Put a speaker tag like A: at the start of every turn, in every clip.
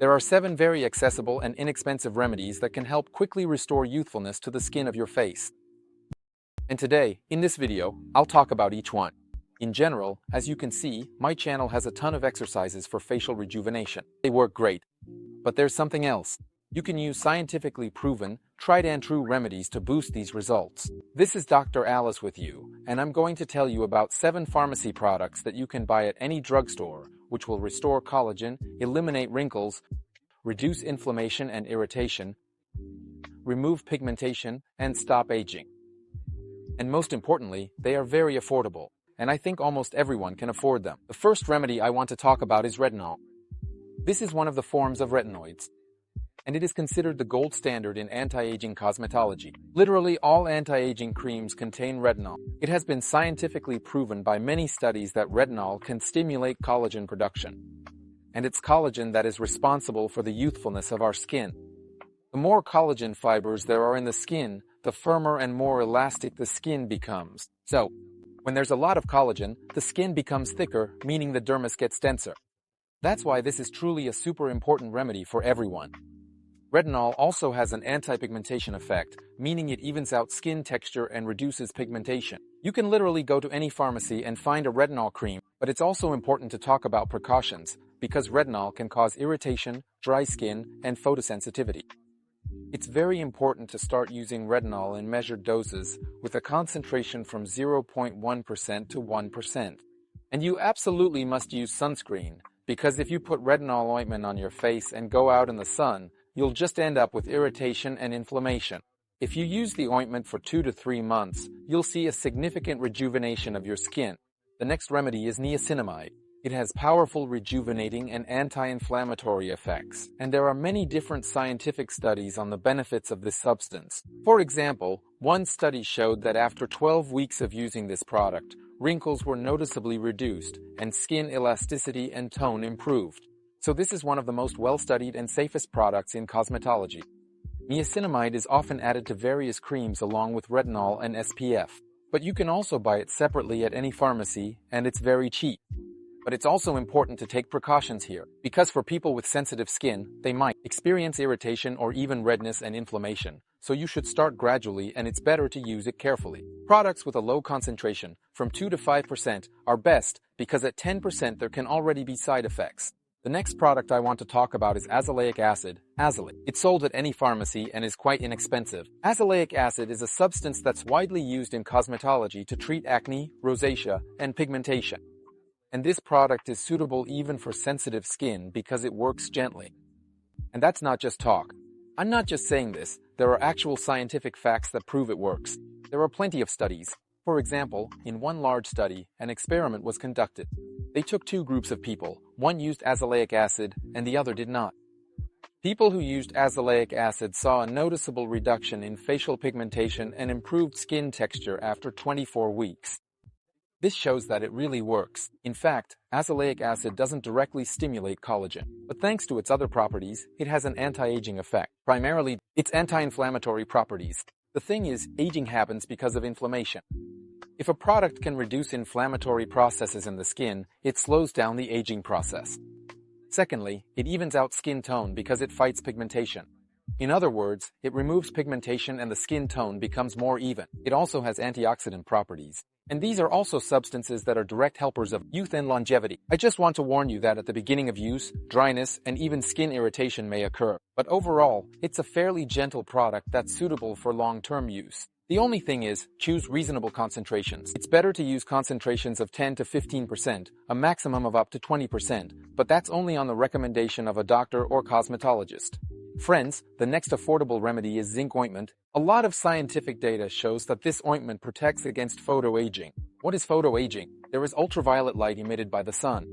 A: There are 7 very accessible and inexpensive remedies that can help quickly restore youthfulness to the skin of your face. And today, in this video, I'll talk about each one. In general, as you can see, my channel has a ton of exercises for facial rejuvenation. They work great. But there's something else. You can use scientifically proven, tried and true remedies to boost these results. This is Dr. Alice with you, and I'm going to tell you about 7 pharmacy products that you can buy at any drugstore, which will restore collagen, eliminate wrinkles, reduce inflammation and irritation, remove pigmentation, and stop aging. And most importantly, they are very affordable, and I think almost everyone can afford them. The first remedy I want to talk about is retinol. This is one of the forms of retinoids, and it is considered the gold standard in anti-aging cosmetology. Literally all anti-aging creams contain retinol. It has been scientifically proven by many studies that retinol can stimulate collagen production, and it's collagen that is responsible for the youthfulness of our skin. The more collagen fibers there are in the skin, the firmer and more elastic the skin becomes. So, when there's a lot of collagen, the skin becomes thicker, meaning the dermis gets denser. That's why this is truly a super important remedy for everyone. Retinol also has an anti-pigmentation effect, meaning it evens out skin texture and reduces pigmentation. You can literally go to any pharmacy and find a retinol cream, but it's also important to talk about precautions, because retinol can cause irritation, dry skin, and photosensitivity. It's very important to start using retinol in measured doses, with a concentration from 0.1% to 1%. And you absolutely must use sunscreen, because if you put retinol ointment on your face and go out in the sun, you'll just end up with irritation and inflammation. If you use the ointment for 2 to 3 months, you'll see a significant rejuvenation of your skin. The next remedy is niacinamide. It has powerful rejuvenating and anti-inflammatory effects, and there are many different scientific studies on the benefits of this substance. For example, one study showed that after 12 weeks of using this product, wrinkles were noticeably reduced, and skin elasticity and tone improved. So this is one of the most well-studied and safest products in cosmetology. Niacinamide is often added to various creams along with retinol and SPF, but you can also buy it separately at any pharmacy, and it's very cheap. But it's also important to take precautions here, because for people with sensitive skin, they might experience irritation or even redness and inflammation, so you should start gradually and it's better to use it carefully. Products with a low concentration, from 2 to 5%, are best because at 10% there can already be side effects. The next product I want to talk about is azelaic acid, Azelaic. It's sold at any pharmacy and is quite inexpensive. Azelaic acid is a substance that's widely used in cosmetology to treat acne, rosacea, and pigmentation. And this product is suitable even for sensitive skin because it works gently. And that's not just talk. I'm not just saying this, there are actual scientific facts that prove it works. There are plenty of studies. For example, in one large study, an experiment was conducted. They took 2 groups of people. One used azelaic acid and the other did not. People who used azelaic acid saw a noticeable reduction in facial pigmentation and improved skin texture after 24 weeks. This shows that it really works. In fact, azelaic acid doesn't directly stimulate collagen, but thanks to its other properties, it has an anti-aging effect. Primarily, its anti-inflammatory properties. The thing is, aging happens because of inflammation. If a product can reduce inflammatory processes in the skin, it slows down the aging process. Secondly, it evens out skin tone because it fights pigmentation. In other words, it removes pigmentation and the skin tone becomes more even. It also has antioxidant properties. And these are also substances that are direct helpers of youth and longevity. I just want to warn you that at the beginning of use, dryness and even skin irritation may occur. But overall, it's a fairly gentle product that's suitable for long-term use. The only thing is, choose reasonable concentrations. It's better to use concentrations of 10 to 15%, a maximum of up to 20%, but that's only on the recommendation of a doctor or cosmetologist. Friends, the next affordable remedy is zinc ointment. A lot of scientific data shows that this ointment protects against photoaging. What is photoaging? There is ultraviolet light emitted by the sun.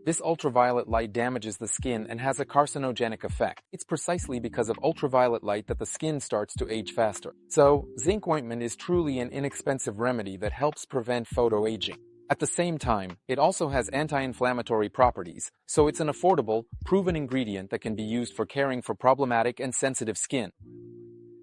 A: This ultraviolet light damages the skin and has a carcinogenic effect. It's precisely because of ultraviolet light that the skin starts to age faster. So, zinc ointment is truly an inexpensive remedy that helps prevent photoaging. At the same time, it also has anti-inflammatory properties, so it's an affordable, proven ingredient that can be used for caring for problematic and sensitive skin.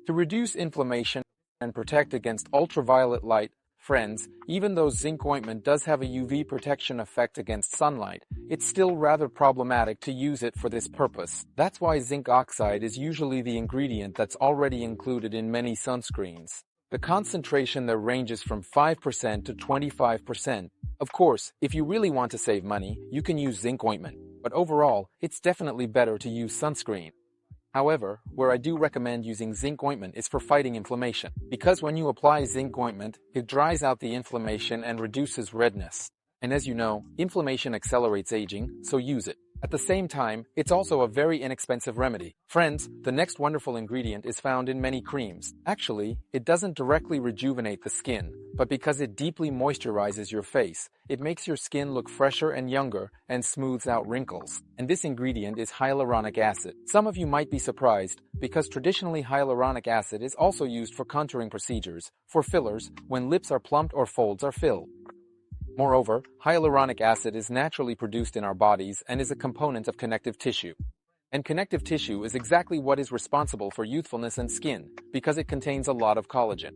A: To reduce inflammation and protect against ultraviolet light, Friends, even though zinc ointment does have a UV protection effect against sunlight, it's still rather problematic to use it for this purpose. That's why zinc oxide is usually the ingredient that's already included in many sunscreens. The concentration there ranges from 5% to 25%. Of course, if you really want to save money, you can use zinc ointment, but overall, it's definitely better to use sunscreen. However, where I do recommend using zinc ointment is for fighting inflammation, because when you apply zinc ointment, it dries out the inflammation and reduces redness. And as you know, inflammation accelerates aging, so use it. At the same time, it's also a very inexpensive remedy. Friends, the next wonderful ingredient is found in many creams. Actually, it doesn't directly rejuvenate the skin, but because it deeply moisturizes your face, it makes your skin look fresher and younger and smooths out wrinkles. And this ingredient is hyaluronic acid. Some of you might be surprised, because traditionally hyaluronic acid is also used for contouring procedures, for fillers, when lips are plumped or folds are filled. Moreover, hyaluronic acid is naturally produced in our bodies and is a component of connective tissue. And connective tissue is exactly what is responsible for youthfulness and skin, because it contains a lot of collagen.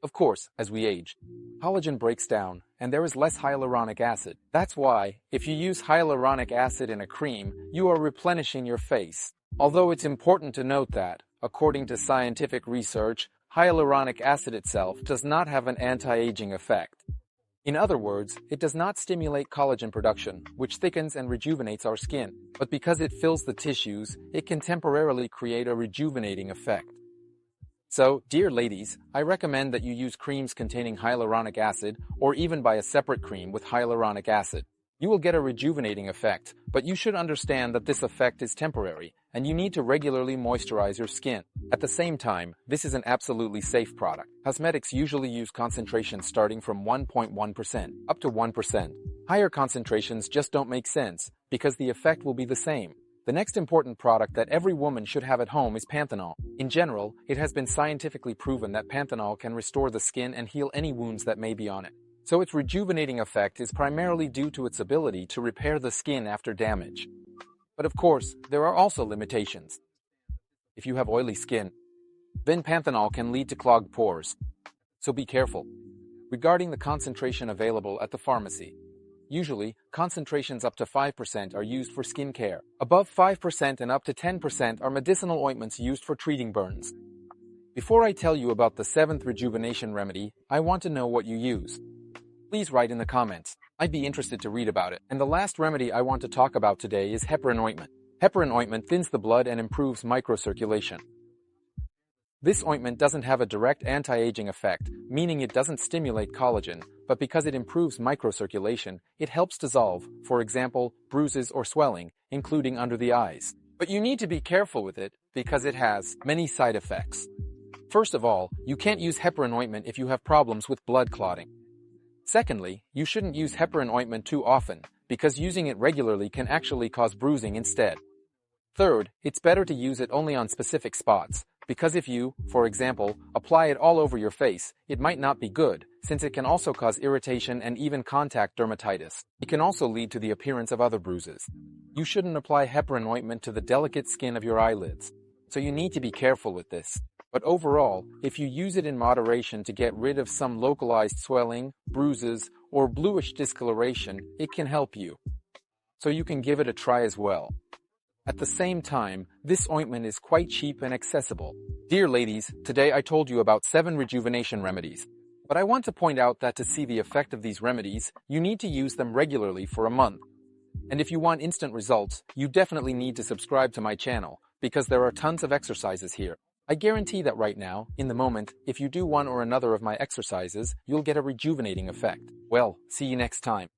A: Of course, as we age, collagen breaks down, and there is less hyaluronic acid. That's why, if you use hyaluronic acid in a cream, you are replenishing your face. Although it's important to note that, according to scientific research, hyaluronic acid itself does not have an anti-aging effect. In other words, it does not stimulate collagen production, which thickens and rejuvenates our skin, but because it fills the tissues, it can temporarily create a rejuvenating effect. So, dear ladies, I recommend that you use creams containing hyaluronic acid or even buy a separate cream with hyaluronic acid. You will get a rejuvenating effect, but you should understand that this effect is temporary, and you need to regularly moisturize your skin. At the same time, this is an absolutely safe product. Cosmetics usually use concentrations starting from 1.1% up to 1%. Higher concentrations just don't make sense, because the effect will be the same. The next important product that every woman should have at home is Panthenol. In general, it has been scientifically proven that Panthenol can restore the skin and heal any wounds that may be on it. So its rejuvenating effect is primarily due to its ability to repair the skin after damage. But of course, there are also limitations. If you have oily skin, then Panthenol can lead to clogged pores. So be careful. Regarding the concentration available at the pharmacy, usually, concentrations up to 5% are used for skin care. Above 5% and up to 10% are medicinal ointments used for treating burns. Before I tell you about the 7th rejuvenation remedy, I want to know what you use. Please write in the comments. I'd be interested to read about it. And the last remedy I want to talk about today is heparin ointment. Heparin ointment thins the blood and improves microcirculation. This ointment doesn't have a direct anti-aging effect, meaning it doesn't stimulate collagen, but because it improves microcirculation, it helps dissolve, for example, bruises or swelling, including under the eyes. But you need to be careful with it, because it has many side effects. First of all, you can't use heparin ointment if you have problems with blood clotting. Secondly, you shouldn't use heparin ointment too often, because using it regularly can actually cause bruising instead. Third, it's better to use it only on specific spots, because if you, for example, apply it all over your face, it might not be good, since it can also cause irritation and even contact dermatitis. It can also lead to the appearance of other bruises. You shouldn't apply heparin ointment to the delicate skin of your eyelids, so you need to be careful with this. But overall, if you use it in moderation to get rid of some localized swelling, bruises, or bluish discoloration, it can help you. So you can give it a try as well. At the same time, this ointment is quite cheap and accessible. Dear ladies, today I told you about 7 rejuvenation remedies. But I want to point out that to see the effect of these remedies, you need to use them regularly for a month. And if you want instant results, you definitely need to subscribe to my channel, because there are tons of exercises here. I guarantee that right now, in the moment, if you do one or another of my exercises, you'll get a rejuvenating effect. Well, see you next time.